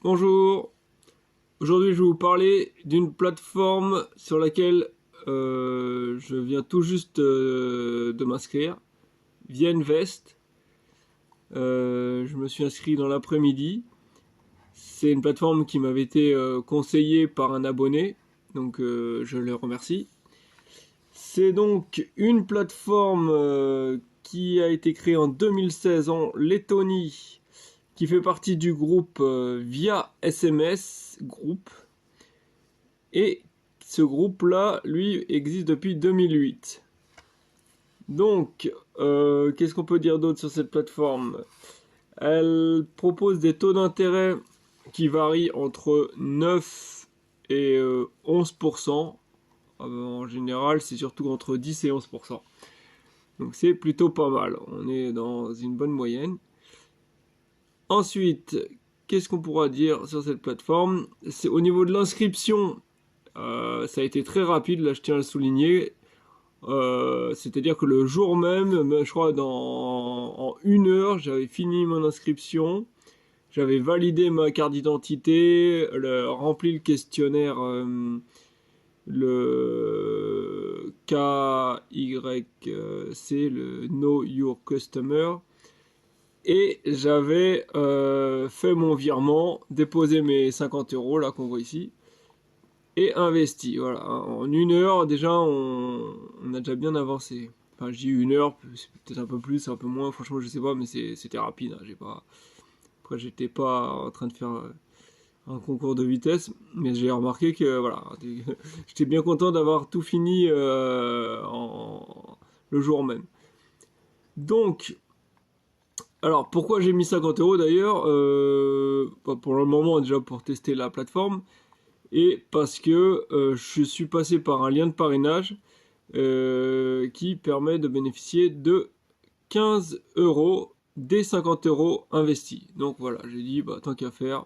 Bonjour, aujourd'hui je vais vous parler d'une plateforme sur laquelle je viens tout juste de m'inscrire, ViaInvest. Je me suis inscrit dans l'après-midi. C'est une plateforme qui m'avait été conseillée par un abonné, donc je le remercie. C'est donc une plateforme qui a été créée en 2016 en Lettonie, qui fait partie du groupe Via SMS Group. Et ce groupe-là, lui, existe depuis 2008. Donc, qu'est-ce qu'on peut dire d'autre sur cette plateforme? Elle propose des taux d'intérêt qui varient entre 9 et 11%. En général, c'est surtout entre 10 et 11%. Donc c'est plutôt pas mal. On est dans une bonne moyenne. Ensuite, qu'est-ce qu'on pourra dire sur cette plateforme? C'est au niveau de l'inscription, ça a été très rapide, là je tiens à le souligner. C'est-à-dire que le jour même, je crois en 1 heure, j'avais fini mon inscription. J'avais validé ma carte d'identité, rempli le questionnaire, le KYC, le Know Your Customer. Et j'avais fait mon virement, déposé mes 50 euros là qu'on voit ici, et investi. Voilà, en 1 heure déjà on a déjà bien avancé. Enfin, j'ai eu 1 heure, c'est peut-être un peu plus, un peu moins. Franchement, je sais pas, mais c'était rapide. Hein, j'ai pas. Après, j'étais pas en train de faire un concours de vitesse, mais j'ai remarqué que voilà, j'étais bien content d'avoir tout fini le jour même. Donc, alors, pourquoi j'ai mis 50 euros d'ailleurs pour le moment, déjà pour tester la plateforme, et parce que je suis passé par un lien de parrainage qui permet de bénéficier de 15 euros des 50 euros investis. Donc voilà, j'ai dit, bah, tant qu'à faire,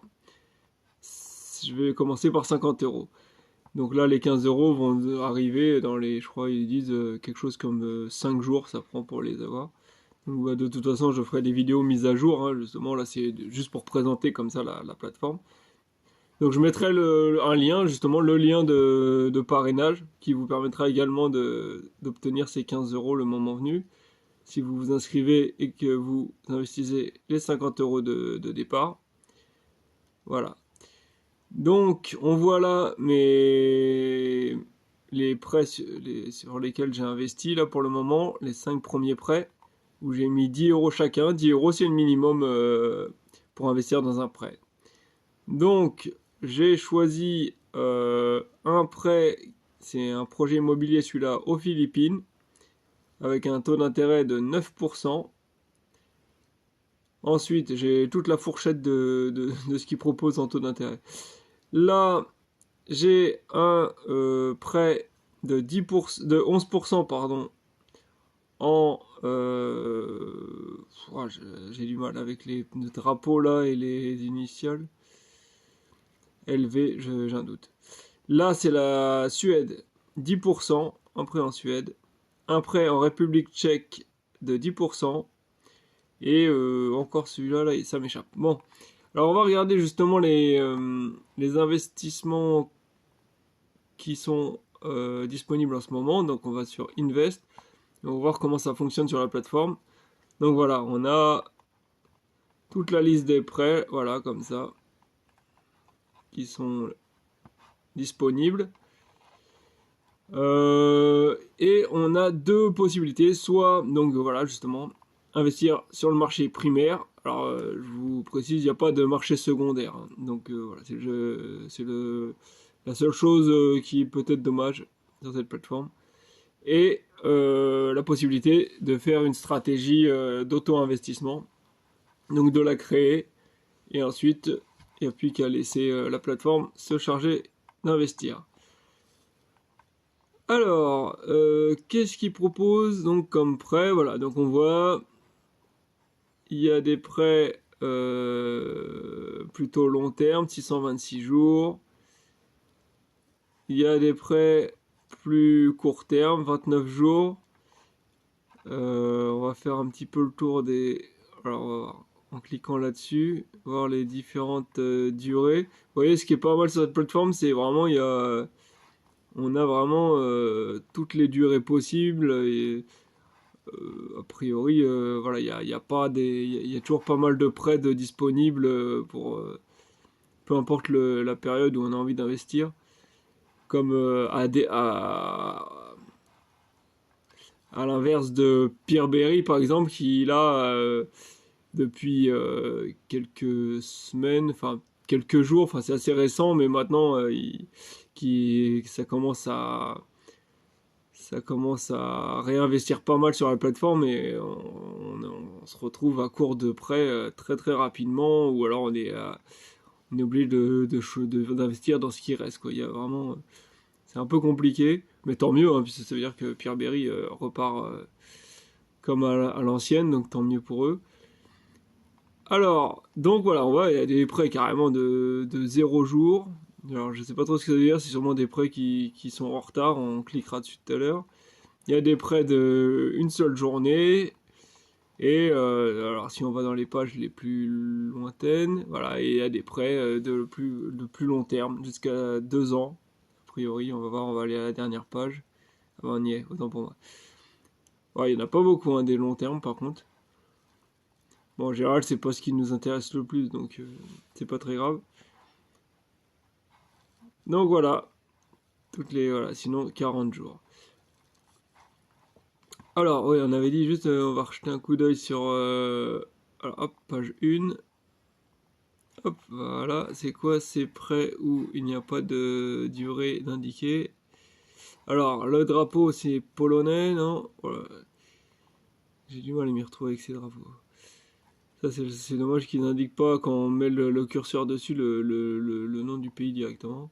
je vais commencer par 50 euros. Donc là, les 15 euros vont arriver dans les, je crois, ils disent quelque chose comme 5 jours, ça prend pour les avoir. Donc, bah, de toute façon, je ferai des vidéos mises à jour, hein, justement, là, c'est juste pour présenter comme ça la plateforme. Donc, je mettrai un lien, justement, le lien de parrainage, qui vous permettra également d'obtenir ces 15 euros le moment venu. Si vous vous inscrivez et que vous investissez les 50 euros de départ. Voilà. Donc, on voit là les prêts sur lesquels j'ai investi, là, pour le moment, les 5 premiers prêts, où j'ai mis 10 euros chacun. 10 euros, c'est le minimum pour investir dans un prêt. Donc, j'ai choisi un prêt, c'est un projet immobilier, celui-là, aux Philippines, avec un taux d'intérêt de 9%. Ensuite, j'ai toute la fourchette de ce qu'ils proposent en taux d'intérêt. Là, j'ai un prêt de 11%, pardon, en j'ai du mal avec les drapeaux là et les initiales. LV, j'ai un doute. Là, c'est la Suède, 10%, un prêt en Suède. Un prêt en République tchèque de 10%. Et encore celui-là, là, ça m'échappe. Bon, alors on va regarder justement les investissements qui sont disponibles en ce moment. Donc on va sur Invest. On va voir comment ça fonctionne sur la plateforme. Donc voilà, on a toute la liste des prêts, voilà, comme ça, qui sont disponibles. Et on a deux possibilités, soit, donc voilà, justement, investir sur le marché primaire. Alors, je vous précise, il n'y a pas de marché secondaire. Hein. Donc voilà, c'est la seule chose qui est peut-être dommage sur cette plateforme. Et la possibilité de faire une stratégie d'auto-investissement, donc de la créer, et ensuite, il n'y a plus qu'à laisser la plateforme se charger d'investir. Alors, qu'est-ce qu'ils proposent donc comme prêt? Voilà, donc on voit, il y a des prêts plutôt long terme, 626 jours. Il y a des prêts plus court terme, 29 jours. On va faire un petit peu le tour des... Alors, on va voir. en cliquant là-dessus, voir les différentes durées. Vous voyez, ce qui est pas mal sur cette plateforme, c'est vraiment, on a vraiment toutes les durées possibles. Et a priori, voilà, il y a pas il y a toujours pas mal de prêts disponibles pour peu importe la période où on a envie d'investir. Comme à l'inverse de Peerberry, par exemple, qui là, depuis quelques semaines, enfin quelques jours, enfin c'est assez récent, mais maintenant, ça commence à réinvestir pas mal sur la plateforme et on se retrouve à court de prêts très très rapidement, ou alors on est obligé d'investir dans ce qui reste, quoi. Il y a vraiment, c'est un peu compliqué, mais tant mieux, hein, puisque ça veut dire que Peerberry repart comme à l'ancienne, donc tant mieux pour eux. Alors, donc voilà, on voit, il y a des prêts carrément de 0 jour. Alors, je sais pas trop ce que ça veut dire, c'est sûrement des prêts qui sont en retard, on cliquera dessus tout à l'heure. Il y a des prêts de une seule journée, et alors si on va dans les pages les plus lointaines, voilà, et il y a des prêts de plus long terme, jusqu'à 2 ans. A priori, on va voir, on va aller à la dernière page. Ah ben, on y est, autant pour moi. Ouais, il n'y en a pas beaucoup, hein, des longs termes par contre. Bon, en général, c'est pas ce qui nous intéresse le plus, donc c'est pas très grave. Donc voilà, voilà, sinon 40 jours. Alors, oui, on avait dit juste, on va rejeter un coup d'œil sur, alors hop, page 1. Hop, voilà, c'est quoi ces prêts où il n'y a pas de durée d'indiquer? Alors, le drapeau, c'est polonais, non? Voilà. J'ai du mal à m'y retrouver avec ces drapeaux. Ça, c'est dommage qu'ils n'indiquent pas quand on met le curseur dessus le nom du pays directement.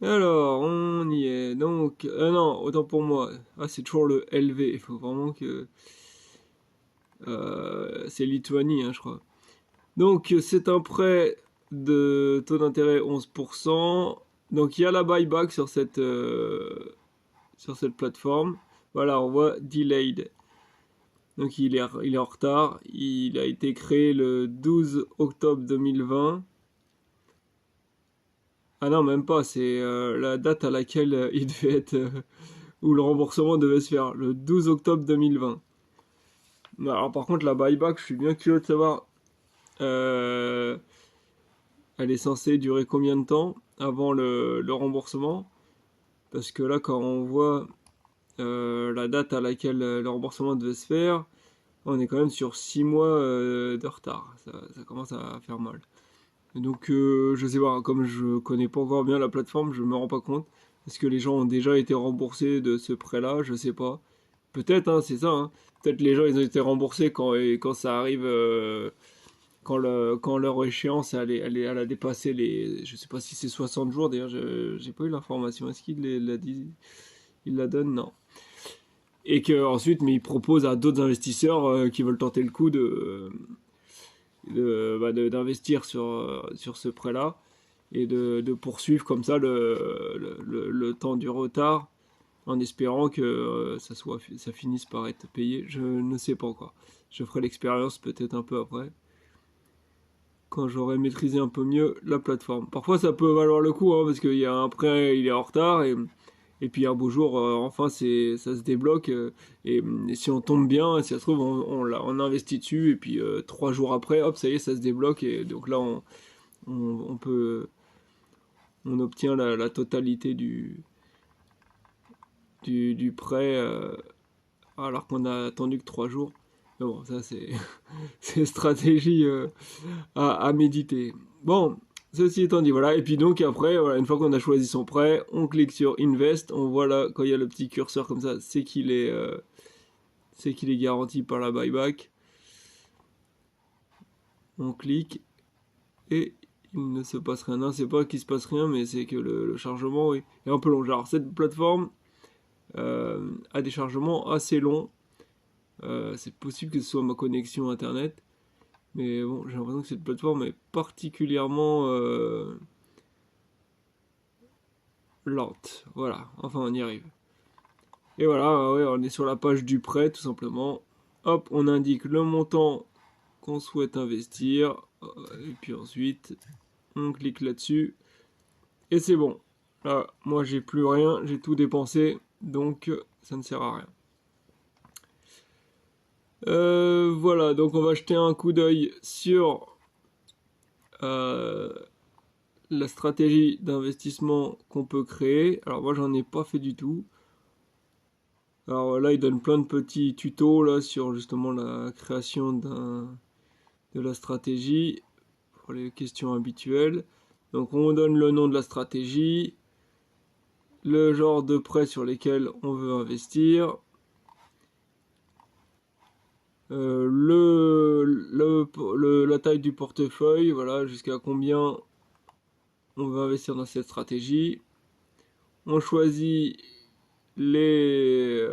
Alors, on y est. Donc, ah non, autant pour moi. Ah, c'est toujours le LV. Il faut vraiment que. C'est Lituanie, hein, je crois. Donc, c'est un prêt de taux d'intérêt 11%. Donc, il y a la buyback sur cette plateforme. Voilà, on voit delayed. Donc, il est en retard. Il a été créé le 12 octobre 2020. Ah non, même pas, c'est la date à laquelle il devait être, où le remboursement devait se faire, le 12 octobre 2020. Alors par contre, la buyback, je suis bien curieux de savoir, euh, elle est censée durer combien de temps avant le remboursement? Parce que là, quand on voit la date à laquelle le remboursement devait se faire, on est quand même sur 6 mois de retard. Ça commence à faire mal. Donc, je sais pas, comme je connais pas encore bien la plateforme, je me rends pas compte. Est-ce que les gens ont déjà été remboursés de ce prêt-là? Je sais pas. Peut-être, hein, c'est ça. Hein. Peut-être les gens ils ont été remboursés quand ça arrive, quand leur échéance elle a dépassé les. Je sais pas si c'est 60 jours. D'ailleurs, j'ai pas eu l'information. Est-ce qu'il l'a dit? Il la donne? Non. Et que ensuite, mais il propose à d'autres investisseurs qui veulent tenter le coup d'investir sur ce prêt-là et de poursuivre comme ça le temps du retard en espérant que ça finisse par être payé. Je ne sais pas encore. Je ferai l'expérience peut-être un peu après, quand j'aurai maîtrisé un peu mieux la plateforme. Parfois ça peut valoir le coup, hein, parce qu'il y a un prêt, il est en retard, et puis un beau jour, enfin ça se débloque, et si on tombe bien, si ça se trouve, on investit dessus, et puis 3 jours après, hop, ça y est, ça se débloque, et donc là on peut, on obtient la totalité du prêt, alors qu'on a attendu que 3 jours. Mais bon, ça c'est stratégie à méditer. Bon, ceci étant dit, voilà. Et puis donc après, voilà, une fois qu'on a choisi son prêt, on clique sur Invest. On voit là, quand il y a le petit curseur comme ça, c'est qu'il est garanti par la buyback. On clique et il ne se passe rien. Non, c'est pas qu'il se passe rien, mais c'est que le chargement est un peu long. Alors cette plateforme a des chargements assez longs. C'est possible que ce soit ma connexion internet. Mais bon, j'ai l'impression que cette plateforme est particulièrement lente. Voilà, enfin on y arrive. Et voilà, ouais, on est sur la page du prêt tout simplement. Hop, on indique le montant qu'on souhaite investir. Et puis ensuite, on clique là-dessus. Et c'est bon. Là, moi, j'ai plus rien. J'ai tout dépensé. Donc, ça ne sert à rien. Voilà. Donc, on va jeter un coup d'œil sur la stratégie d'investissement qu'on peut créer. Alors, moi, j'en ai pas fait du tout. Alors là, il donne plein de petits tutos là sur justement la création de la stratégie pour les questions habituelles. Donc on donne le nom de la stratégie, le genre de prêts sur lesquels on veut investir, la taille du portefeuille, voilà, jusqu'à combien on veut investir dans cette stratégie. On choisit les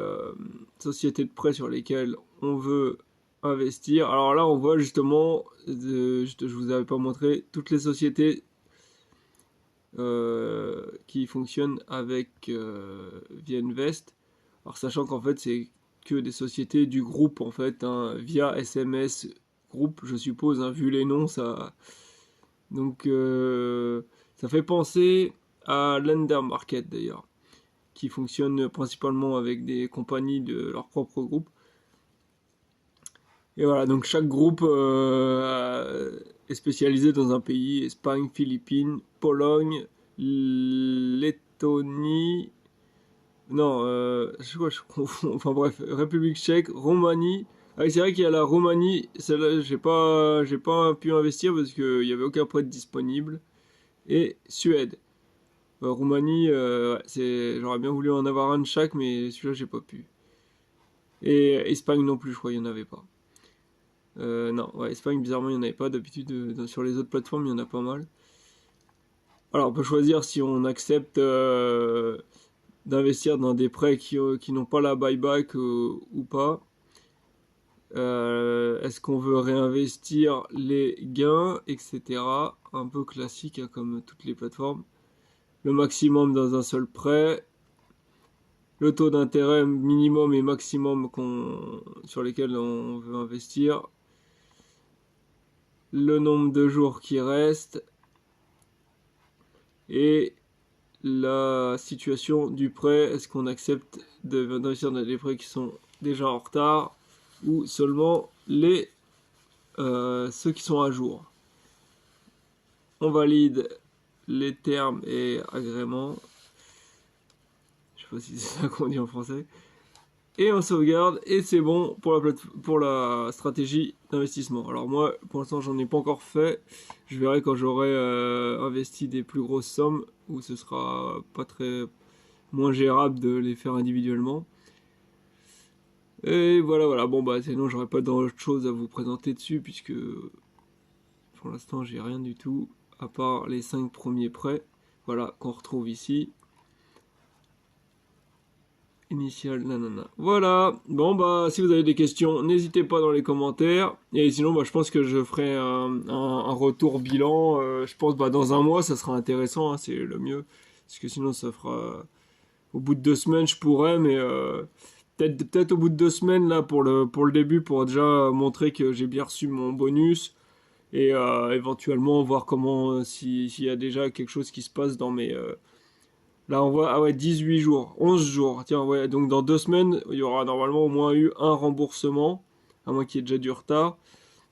sociétés de prêt sur lesquelles on veut investir. Alors là, on voit justement, je vous avais pas montré, toutes les sociétés qui fonctionnent avec ViaInvest. Alors sachant qu'en fait, c'est que des sociétés du groupe, en fait, hein, via SMS groupe, je suppose, hein, vu les noms, ça... Donc, ça fait penser à Lender Market, d'ailleurs, qui fonctionne principalement avec des compagnies de leur propre groupe. Et voilà, donc chaque groupe est spécialisé dans un pays: Espagne, Philippines, Pologne, Lettonie, non, je crois que je confonds, enfin bref, République tchèque, Roumanie. Ah oui, c'est vrai qu'il y a la Roumanie, celle-là j'ai pas pu investir parce qu'il n'y avait aucun prêt disponible. Et Suède. Roumanie, j'aurais bien voulu en avoir un de chaque, mais celui-là j'ai pas pu. Et Espagne non plus, je crois, il n'y en avait pas. Non, ouais, Espagne, bizarrement, il n'y en avait pas. D'habitude, sur les autres plateformes, il y en a pas mal. Alors, on peut choisir si on accepte d'investir dans des prêts qui n'ont pas la buyback ou pas. Est-ce qu'on veut réinvestir les gains, etc. Un peu classique, hein, comme toutes les plateformes. Le maximum dans un seul prêt. Le taux d'intérêt minimum et maximum sur lesquels on veut investir. Le nombre de jours qui restent. Et la situation du prêt. Est-ce qu'on accepte d'investir dans des prêts qui sont déjà en retard ou seulement ceux qui sont à jour. On valide les termes et agréments. Je sais pas si c'est ça qu'on dit en français. Et on sauvegarde et c'est bon pour la stratégie d'investissement. Alors moi, pour l'instant, j'en ai pas encore fait. Je verrai quand j'aurai investi des plus grosses sommes où ce sera pas très moins gérable de les faire individuellement. Et voilà. Bon bah sinon, j'aurais pas d'autre chose à vous présenter dessus puisque pour l'instant, j'ai rien du tout à part les 5 premiers prêts. Voilà, qu'on retrouve ici. Initial, nanana. Voilà. Bon bah si vous avez des questions, n'hésitez pas dans les commentaires. Et sinon bah je pense que je ferai un retour bilan. Je pense bah dans un mois ça sera intéressant, hein, c'est le mieux. Parce que sinon ça fera au bout de 2 semaines je pourrais, mais peut-être au bout de 2 semaines là pour le début pour déjà montrer que j'ai bien reçu mon bonus. Et éventuellement voir comment s'il y a déjà quelque chose qui se passe dans mes là, on voit, ah ouais, 18 jours, 11 jours. Tiens, ouais, donc dans 2 semaines, il y aura normalement au moins eu un remboursement, à moins qu'il y ait déjà du retard.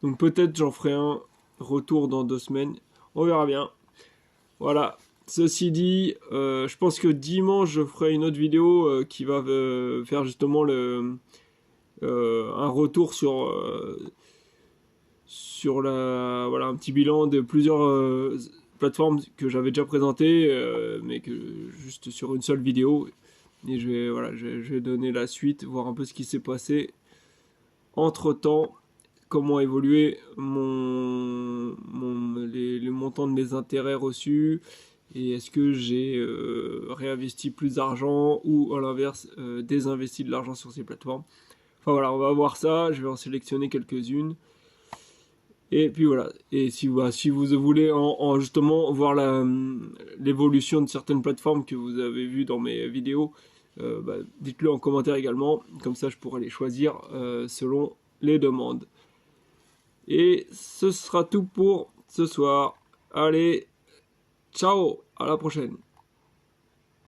Donc peut-être j'en ferai un retour dans 2 semaines. On verra bien. Voilà. Ceci dit, je pense que dimanche, je ferai une autre vidéo qui va faire justement un retour sur voilà, un petit bilan de plusieurs plateformes que j'avais déjà présentées, mais que juste sur une seule vidéo. Et je vais donner la suite, voir un peu ce qui s'est passé entre temps, comment a évolué les montants de mes intérêts reçus, et est-ce que j'ai réinvesti plus d'argent ou à l'inverse désinvesti de l'argent sur ces plateformes. Enfin voilà, on va voir ça, je vais en sélectionner quelques-unes. Et puis voilà, et si vous voulez justement voir l'évolution de certaines plateformes que vous avez vues dans mes vidéos, dites-le en commentaire également, comme ça je pourrai les choisir selon les demandes. Et ce sera tout pour ce soir. Allez, ciao, à la prochaine.